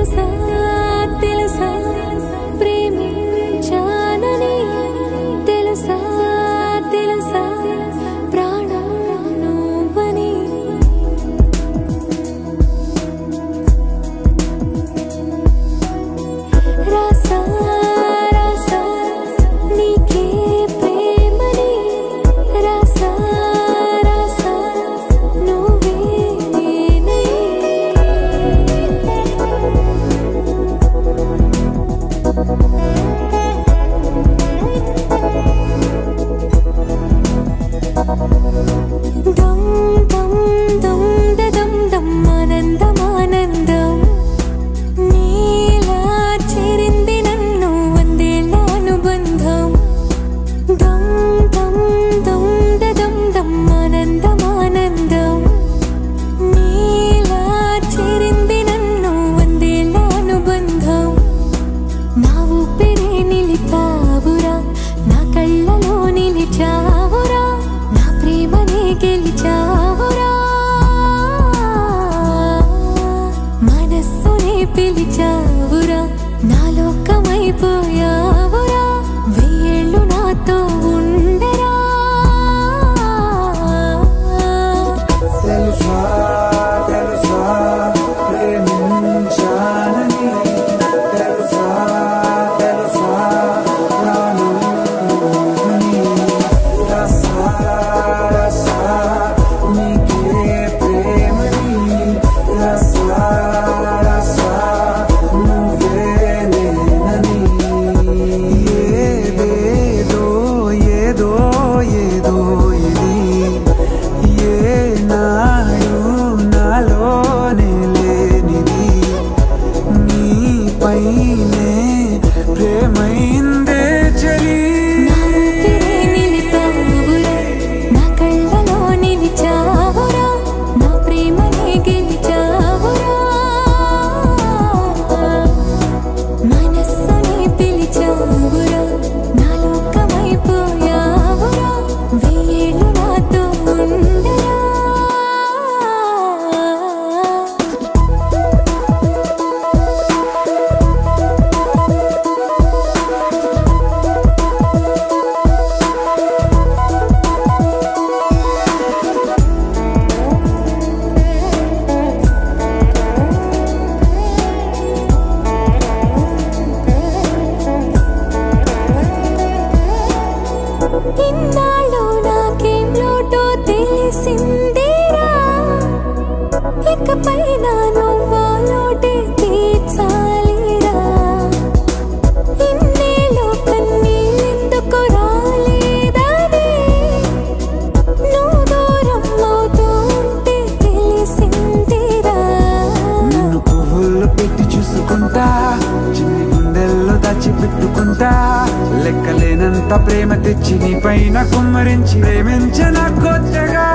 తెలుసా తెలుసా ప్రేమించానని తెలుసా తెలుసా ప్రాణం నువ్వని రాసా రాసా నీకే ప్రేమని రాసా రాసా నువ్వే దమ్ దమ్ దమ్ దమ్ దమ్ ఆనందం ఆనందం నీలా చేరింది నన్ను వందేళ్ళ అనుబంధం దమ్ దమ్ దమ్ దమ్ దమ్ ఆనందం ఆనందం నీలా చేరింది నన్ను వందేళ్ళ అనుబంధం నా ఊపిరే నిలిపావురా నా కళ్ళలో నిలిచావురా నా ప్రేమనే గెలిచావురా మనస్సునే పిలిచావురా నా లోకమైపోయావురా వెయ్యేళ్ళు నాతో ఉండరా తెలుసా తెలుసా ప్రేమించానని తెలుసా తెలుసా ప్రాణం నువ్వని రాసా రాసా నీకే ప్రేమని రాసా రాసా నువ్వే నేనని ఏదేదో ఏదో ఏదో ఇది ఏనాడు నాలోనే లేనిది నీపైనే ప్రేమైందే చలి నా ఊపిరే నిలిపావురా నా కళ్ళలో నిలిచావురా నా ప్రేమనే గెలిచావురా మనస్సునే పిలిచావురా నా లోకమైపోయావురా వెయ్యేళ్ళు నాతో ఉండరా ఇన్నాళ్ళు నాకేం లోటో తెలిసిందిరా ఇకపై నా నువ్వా లోటే తీర్చాలిరా ఇన్నేళ్ళు కన్నీళ్ళెందుకు రాలేదని నువ్వు దూరం అవుతూ ఉంటే తెలిసిందిరా నిన్ను పువ్వుల్లో పెట్టి చూసుకుంటా చిన్ని గుండెల్లో దాచిపెట్టుకుంటా లెక్కలేనంత ప్రేమ తెచ్చి నీ పైన కుమ్మరించి ప్రేమించన కొత్తగా